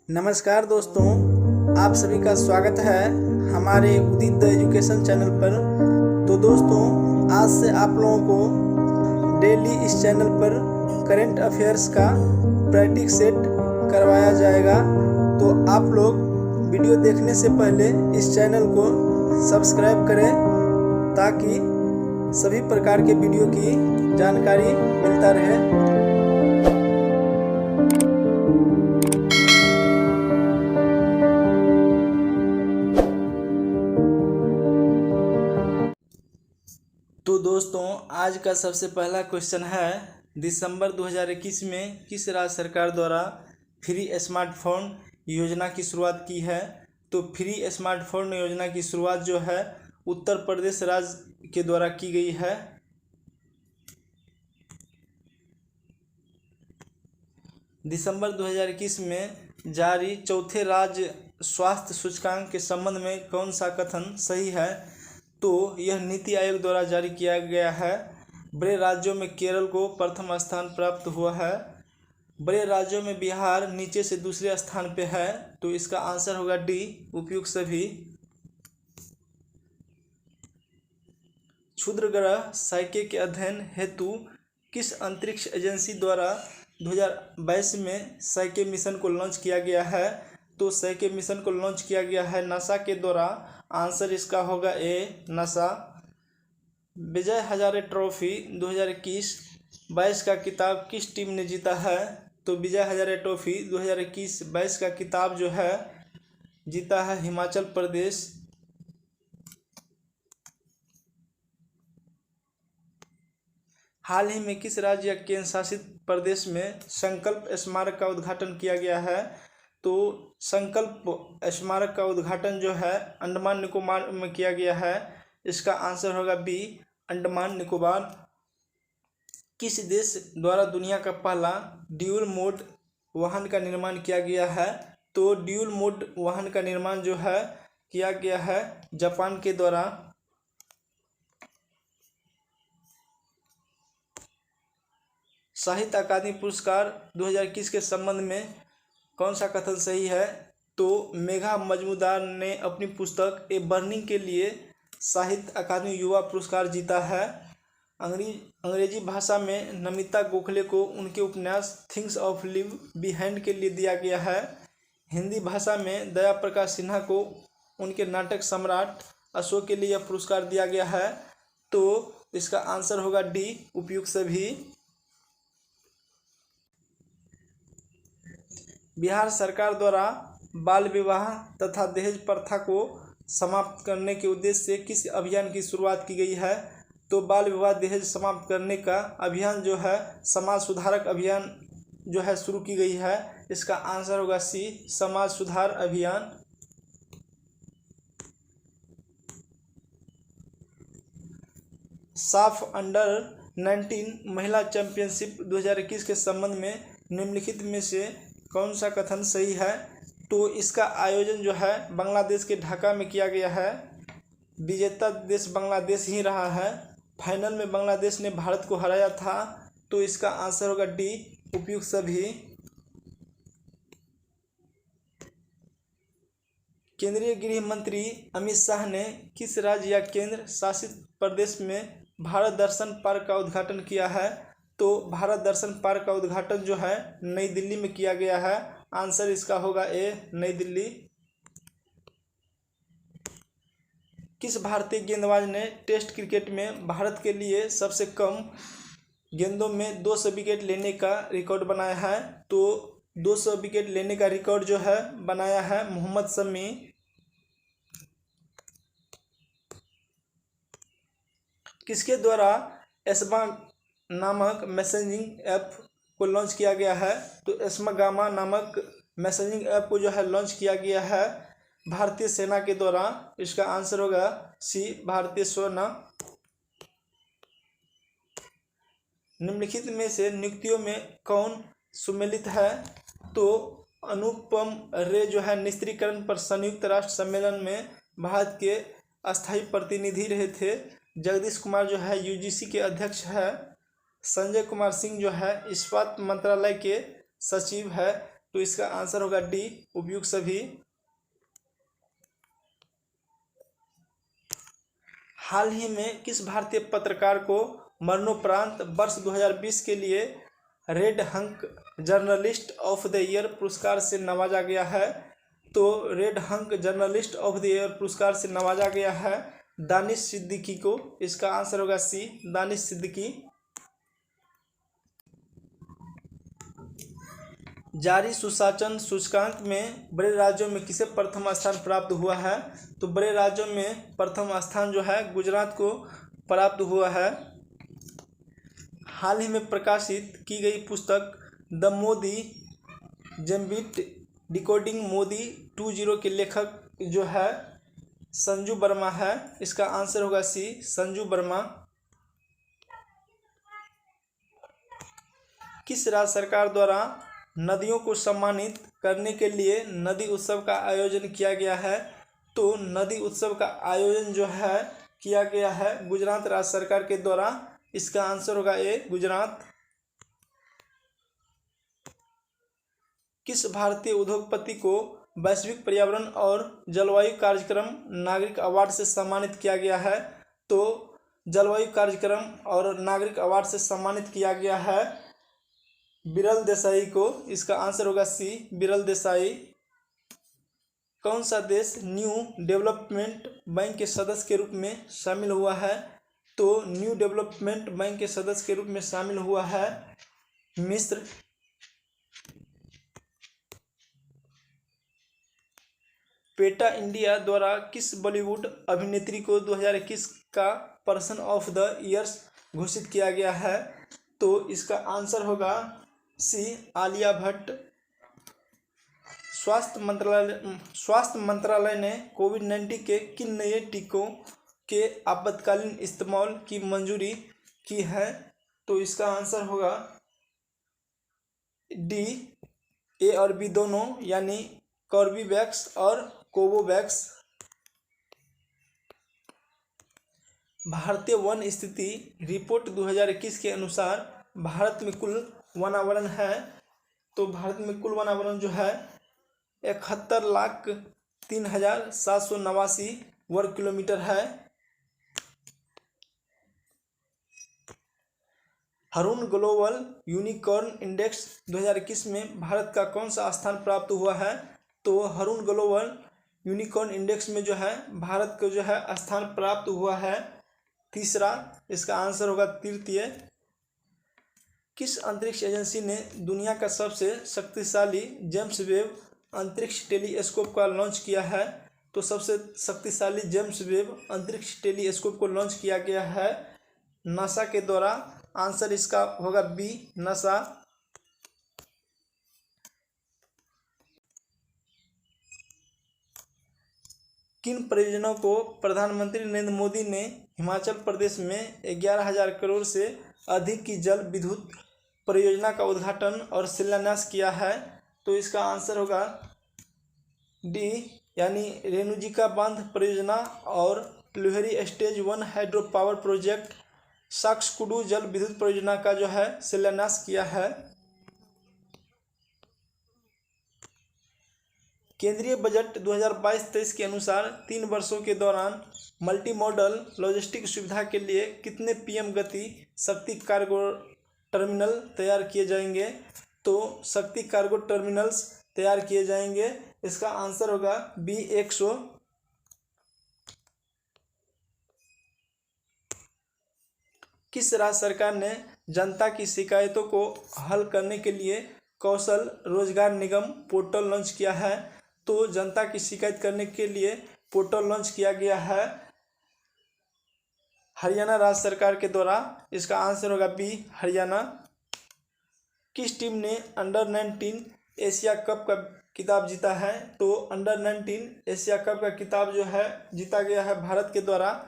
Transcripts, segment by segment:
नमस्कार दोस्तों, आप सभी का स्वागत है हमारे उदित द एजुकेशन चैनल पर। तो दोस्तों, आज से आप लोगों को डेली इस चैनल पर करंट अफेयर्स का प्रैक्टिस सेट करवाया जाएगा। तो आप लोग वीडियो देखने से पहले इस चैनल को सब्सक्राइब करें ताकि सभी प्रकार के वीडियो की जानकारी मिलता रहे। तो दोस्तों, आज का सबसे पहला क्वेश्चन है, दिसंबर 2021 में किस राज्य सरकार द्वारा फ्री स्मार्टफोन योजना की शुरुआत की है? तो फ्री स्मार्टफोन योजना की शुरुआत जो है उत्तर प्रदेश राज्य के द्वारा की गई है। दिसंबर 2021 में जारी चौथे राज्य स्वास्थ्य सूचकांक के संबंध में कौन सा कथन सही है? तो यह नीति आयोग द्वारा जारी किया गया है। बड़े राज्यों में केरल को प्रथम स्थान प्राप्त हुआ है। बड़े राज्यों में बिहार नीचे से दूसरे स्थान पे है। तो इसका आंसर होगा डी, उपयुक्त सभी। क्षुद्र ग्रह साइके के अध्ययन हेतु किस अंतरिक्ष एजेंसी द्वारा 2022 में साइके मिशन को लॉन्च किया गया है? तो साइके मिशन को लॉन्च किया गया है नासा के द्वारा। आंसर इसका होगा ए, नासा। विजय हजारे ट्रॉफी 2021-22 का किताब किस टीम ने जीता है? तो विजय हजारे ट्रॉफी 2021-22 का किताब जो है जीता है हिमाचल प्रदेश। हाल ही में किस राज्य या केंद्र शासित प्रदेश में संकल्प स्मारक का उद्घाटन किया गया है? तो संकल्प स्मारक का उद्घाटन जो है अंडमान निकोबार में किया गया है। इसका आंसर होगा बी, अंडमान निकोबार। किस देश द्वारा दुनिया का पहला ड्यूल मोड वाहन का निर्माण किया गया है? तो ड्यूल मोड वाहन का निर्माण जो है किया गया है जापान के द्वारा। साहित्य अकादमी पुरस्कार 2021 के संबंध में कौन सा कथन सही है? तो मेघा मजूमदार ने अपनी पुस्तक ए बर्निंग के लिए साहित्य अकादमी युवा पुरस्कार जीता है। अंग्रेजी भाषा में नमिता गोखले को उनके उपन्यास थिंग्स ऑफ लिव बिहाइंड के लिए दिया गया है। हिंदी भाषा में दया प्रकाश सिन्हा को उनके नाटक सम्राट अशोक के लिए यह पुरस्कार दिया गया है। तो इसका आंसर होगा डी, उपयुक्त सभी। बिहार सरकार द्वारा बाल विवाह तथा दहेज प्रथा को समाप्त करने के उद्देश्य से किस अभियान की शुरुआत की गई है? तो बाल विवाह दहेज समाप्त करने का अभियान जो है समाज सुधारक अभियान जो है शुरू की गई है। इसका आंसर होगा सी, समाज सुधार अभियान। साफ अंडर 19 महिला चैंपियनशिप 2021 के संबंध में निम्नलिखित में से कौन सा कथन सही है? तो इसका आयोजन जो है बांग्लादेश के ढाका में किया गया है। विजेता देश बांग्लादेश ही रहा है। फाइनल में बांग्लादेश ने भारत को हराया था। तो इसका आंसर होगा डी, उपयुक्त सभी। केंद्रीय गृह मंत्री अमित शाह ने किस राज्य या केंद्र शासित प्रदेश में भारत दर्शन पार्क का उद्घाटन किया है? तो भारत दर्शन पार्क का उद्घाटन जो है नई दिल्ली में किया गया है। आंसर इसका होगा ए, नई दिल्ली। किस भारतीय गेंदबाज ने टेस्ट क्रिकेट में भारत के लिए सबसे कम गेंदों में 200 विकेट लेने का रिकॉर्ड बनाया है? तो 200 विकेट लेने का रिकॉर्ड जो है बनाया है मोहम्मद शमी। किसके द्वारा एस्मा नामक मैसेजिंग ऐप को लॉन्च किया गया है? तो एस्मागामा नामक मैसेजिंग ऐप को जो है लॉन्च किया गया है भारतीय सेना के द्वारा। इसका आंसर होगा सी, भारतीय सेना। निम्नलिखित में से नियुक्तियों में कौन सम्मिलित है? तो अनुपम रे जो है निस्त्रीकरण पर संयुक्त राष्ट्र सम्मेलन में भारत के अस्थायी प्रतिनिधि रहे थे। जगदीश कुमार जो है यूजीसी के अध्यक्ष है। संजय कुमार सिंह जो है इस्पात मंत्रालय के सचिव है। तो इसका आंसर होगा डी, उपयुक्त सभी। हाल ही में किस भारतीय पत्रकार को मरणोपरांत वर्ष 2020 के लिए red hunk journalist of the year पुरस्कार से नवाजा गया है? तो red hunk journalist of the year पुरस्कार से नवाजा गया है दानिश सिद्दीकी को। इसका आंसर होगा सी, दानिश सिद्दीकी। जारी सुशासन सूचकांक में बड़े राज्यों में किसे प्रथम स्थान प्राप्त हुआ है? तो बड़े राज्यों में प्रथम स्थान जो है गुजरात को प्राप्त हुआ है। हाल ही में प्रकाशित की गई पुस्तक the Modi gambit decoding Modi 2.0 के लेखक जो है संजू वर्मा है। इसका आंसर होगा सी, संजू वर्मा। किस राज्य सरकार द्वारा नदियों को सम्मानित करने के लिए नदी उत्सव का आयोजन किया गया है? तो नदी उत्सव का आयोजन जो है किया गया है गुजरात राज्य सरकार के द्वारा। इसका आंसर होगा ए, गुजरात। किस भारतीय उद्योगपति को वैश्विक पर्यावरण और जलवायु कार्यक्रम नागरिक अवार्ड से सम्मानित किया गया है? तो जलवायु कार्यक्रम और नागरिक अवार्ड से सम्मानित किया गया है विरल देसाई को। इसका आंसर होगा सी, विरल देसाई। कौन सा देश न्यू डेवलपमेंट बैंक के सदस्य के रूप में शामिल हुआ है? तो न्यू डेवलपमेंट बैंक के सदस्य के रूप में शामिल हुआ है मिस्र। पेटा इंडिया द्वारा किस बॉलीवुड अभिनेत्री को 2021 का पर्सन ऑफ द ईयर्स घोषित किया गया है? तो इसका आंसर होगा सी, आलिया भट्ट। स्वास्थ्य मंत्रालय ने कोविड-19 के किन नए टीकों के आपातकालीन इस्तेमाल की मंजूरी की है? तो इसका आंसर होगा डी, ए और बी दोनों, यानी कॉर्बेवैक्स और कोवोवैक्स। भारतीय वन स्थिति रिपोर्ट 2021 के अनुसार भारत में कुल वनावरण है। तो भारत में कुल वनावरण जो है 71,03,789 वर्ग किलोमीटर है। हरून ग्लोबल यूनिकॉर्न इंडेक्स 2021 में भारत का कौन सा स्थान प्राप्त हुआ है? तो हरून ग्लोबल यूनिकॉर्न इंडेक्स में जो है भारत को जो है स्थान प्राप्त हुआ है तीसरा। इसका आंसर होगा तृतीय। किस अंतरिक्ष एजेंसी ने दुनिया का सबसे शक्तिशाली जेम्स वेब अंतरिक्ष टेलीस्कोप का लॉन्च किया है? तो सबसे शक्तिशाली जेम्स वेब अंतरिक्ष टेलीस्कोप को लॉन्च किया गया है नासा के द्वारा। आंसर इसका होगा बी, नासा। किन परियोजनाओं को प्रधानमंत्री नरेंद्र मोदी ने हिमाचल प्रदेश में 11,000 करोड़ से अधिक की जल विद्युत परियोजना का उद्घाटन और शिलान्यास किया है? तो इसका आंसर होगा डी, यानी रेणुजिका बांध परियोजना और लुहेरी स्टेज 1 हाइड्रो पावर प्रोजेक्ट साक्सकुडू जल विद्युत परियोजना का जो है शिलान्यास किया है। केंद्रीय बजट 2022-23 के अनुसार 3 वर्षों के दौरान मल्टी मॉडल लॉजिस्टिक सुविधा के लिए कितने पीएम गति शक्ति कार्गो टर्मिनल तैयार किए जाएंगे? तो शक्ति कार्गो टर्मिनल्स तैयार किए जाएंगे। इसका आंसर होगा बी, 100। किस राज्य सरकार ने जनता की शिकायतों को हल करने के लिए कौशल रोजगार निगम पोर्टल लॉन्च किया है? तो जनता की शिकायत करने के लिए पोर्टल लॉन्च किया गया है हरियाणा राज्य सरकार के द्वारा। इसका आंसर होगा बी, हरियाणा। किस टीम ने अंडर 19 एशिया कप का खिताब जीता है? तो अंडर 19 एशिया कप का खिताब जो है जीता गया है भारत के द्वारा।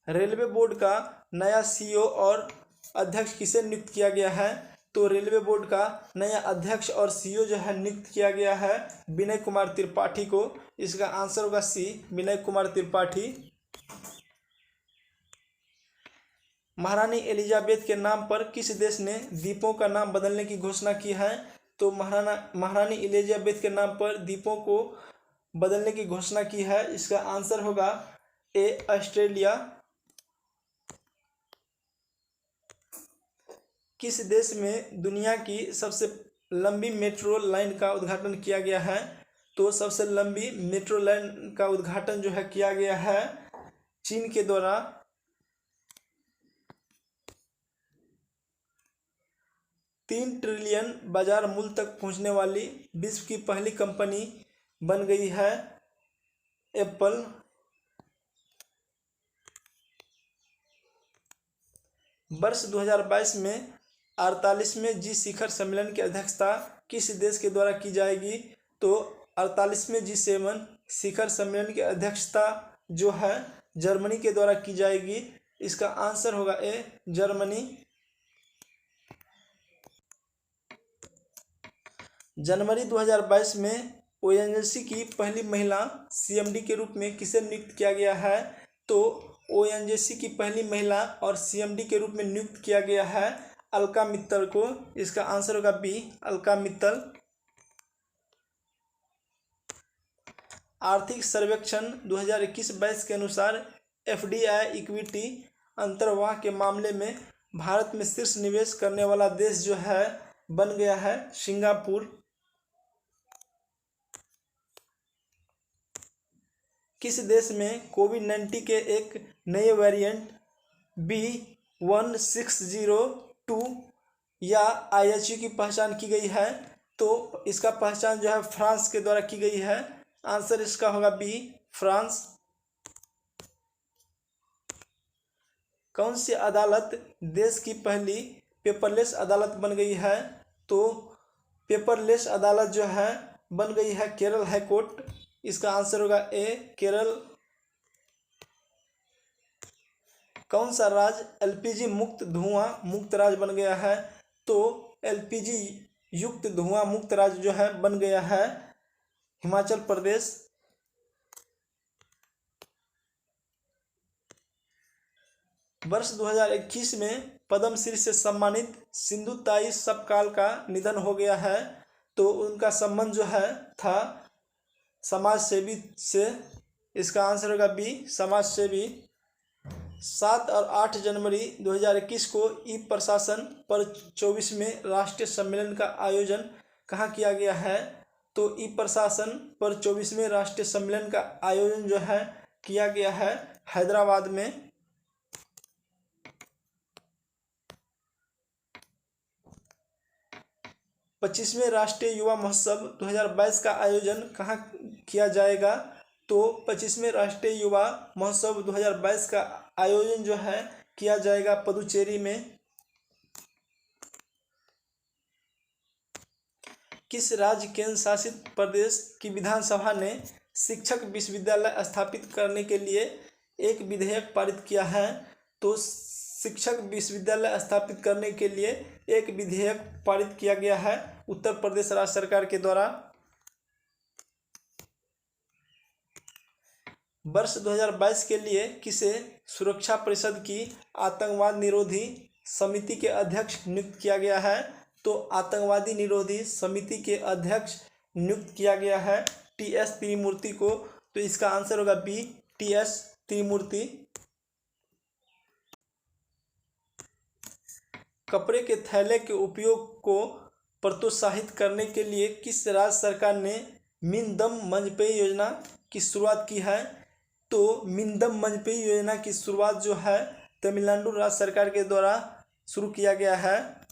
रेलवे बोर्ड का नया सीईओ और अध्यक्ष किसे नियुक्त किया गया है? तो रेलवे बोर्ड का नया अध्यक्ष और सीईओ जो है नियुक्त किया गया है विनय कुमार त्रिपाठी को। इसका आंसर होगा सी, विनय कुमार त्रिपाठी। महारानी एलिजाबेथ के नाम पर किस देश ने द्वीपों का नाम बदलने की घोषणा की है? तो महारानी एलिजाबेथ के नाम पर द्वीपों को बदलने की घोषणा की है। इसका आंसर होगा ए, ऑस्ट्रेलिया। किस देश में दुनिया की सबसे लंबी मेट्रो लाइन का उद्घाटन किया गया है? तो सबसे लंबी मेट्रो लाइन का उद्घाटन जो है किया गया है चीन के द्वारा। 3 ट्रिलियन बाजार मूल्य तक पहुंचने वाली विश्व की पहली कंपनी बन गई है एप्पल। वर्ष 2022 में 48वें जी शिखर सम्मेलन की अध्यक्षता किस देश के द्वारा की जाएगी? तो 48वें G7 शिखर सम्मेलन की अध्यक्षता जो है जर्मनी के द्वारा की जाएगी। इसका आंसर होगा ए, जर्मनी। जनवरी 2022 में ओएनजीसी की पहली महिला सीएमडी के रूप में किसे नियुक्त किया गया है? तो ओएनजीसी की पहली महिला और सीएमडी के रूप में नियुक्त किया गया है अलका मित्तल को। इसका आंसर होगा बी, अलका मित्तल। आर्थिक सर्वेक्षण 2021-22 के अनुसार एफडीआई इक्विटी अंतर्वाह के मामले में भारत में शीर्ष निवेश करने वाला देश जो है बन गया है सिंगापुर। किस देश में कोविड-19 के एक नए वेरिएंट B1602 या IHU की पहचान की गई है? तो इसका पहचान जो है फ्रांस के द्वारा की गई है। आंसर इसका होगा बी, फ्रांस। कौन सी अदालत देश की पहली पेपरलेस अदालत बन गई है? तो पेपरलेस अदालत जो है बन गई है केरल हाई कोर्ट। इसका आंसर होगा ए, केरल। कौन सा राज्य एलपीजी मुक्त धुआं मुक्त राज्य बन गया है? तो एलपीजी युक्त धुआं मुक्त राज्य जो है बन गया है हिमाचल प्रदेश। वर्ष 2021 में पद्मश्री से सम्मानित सिंधु ताई सपकाल का निधन हो गया है। तो उनका संबंध जो है था समाज सेवी से। इसका आंसर होगा बी, समाज सेवी। 7 और 8 जनवरी 2021 को ई प्रशासन पर 24वें राष्ट्रीय सम्मेलन का आयोजन कहाँ किया गया है? तो ई प्रशासन पर 24वें राष्ट्रीय सम्मेलन का आयोजन जो है किया गया है हैदराबाद में। पच्चीसवें राष्ट्रीय युवा महोत्सव 2022 का आयोजन कहाँ किया जाएगा? तो 25वें राष्ट्रीय युवा महोत्सव 2022 का आयोजन जो है किया जाएगा पुदुचेरी में। किस राज्य केंद्र शासित प्रदेश की विधानसभा ने शिक्षक विश्वविद्यालय स्थापित करने के लिए एक विधेयक पारित किया है? तो शिक्षक विश्वविद्यालय स्थापित करने के लिए एक विधेयक पारित किया गया है उत्तर प्रदेश राज्य सरकार के द्वारा। वर्ष 2022 के लिए किसे सुरक्षा परिषद की आतंकवाद निरोधी समिति के अध्यक्ष नियुक्त किया गया है? तो आतंकवादी निरोधी समिति के अध्यक्ष नियुक्त किया गया है टीएस त्रिमूर्ति को। तो इसका आंसर होगा बी, टीएस त्रिमूर्ति। कपड़े के थैले के उपयोग को प्रोत्साहित करने के लिए किस राज्य सरकार ने मिंदम मंजपेई योजना की शुरुआत की है? तो मिंदम मंजपेई योजना की शुरुआत जो है तमिलनाडु राज्य सरकार के द्वारा शुरू किया गया है।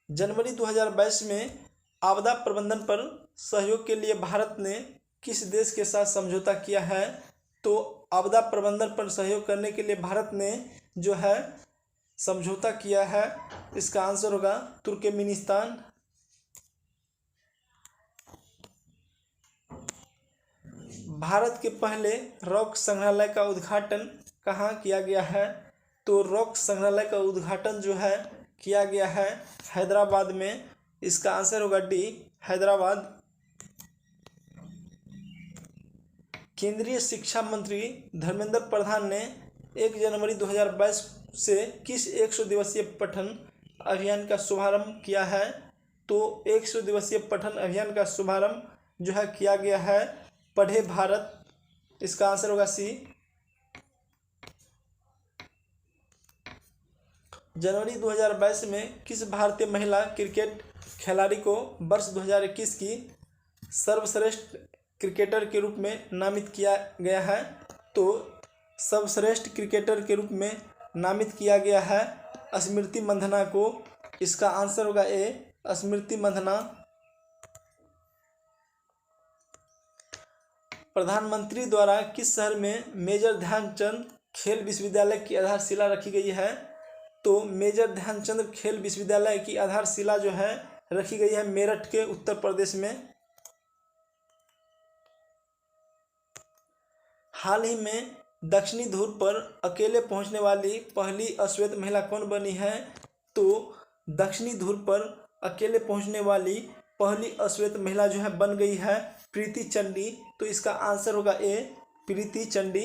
जनवरी 2022 में आपदा प्रबंधन पर सहयोग के लिए भारत ने किस देश के साथ समझौता किया है? तो आपदा प्रबंधन पर सहयोग करने के लिए भारत ने जो है समझौता किया है। इसका आंसर होगा तुर्कमेनिस्तान। भारत के पहले रॉक संग्रहालय का उद्घाटन कहाँ किया गया है? तो रॉक संग्रहालय का उद्घाटन जो है किया गया है हैदराबाद में। इसका आंसर होगा डी, हैदराबाद। केंद्रीय शिक्षा मंत्री धर्मेंद्र प्रधान ने 1 जनवरी 2022 से किस 100 दिवसीय पठन अभियान का शुभारंभ किया है? तो 100 दिवसीय पठन अभियान का शुभारंभ जो है किया गया है पढ़े भारत, इसका आंसर होगा सी। जनवरी 2022 में किस भारतीय महिला क्रिकेट खिलाड़ी को वर्ष 2021 की सर्वश्रेष्ठ क्रिकेटर के रूप में नामित किया गया है? तो सर्वश्रेष्ठ क्रिकेटर के रूप में नामित किया गया है स्मृति मंधाना को, इसका आंसर होगा ए स्मृति मंधाना। प्रधानमंत्री द्वारा किस शहर में मेजर ध्यानचंद खेल विश्वविद्यालय की आधारशिला रखी गई है? तो मेजर ध्यानचंद खेल विश्वविद्यालय की आधारशिला जो है रखी गई है मेरठ के उत्तर प्रदेश में। हाल ही में दक्षिणी ध्रुव पर अकेले पहुंचने वाली पहली अश्वेत महिला कौन बनी है? तो दक्षिणी ध्रुव पर अकेले पहुंचने वाली पहली अश्वेत महिला जो है बन गई है प्रीति चंडी, तो इसका आंसर होगा ए प्रीति चंडी।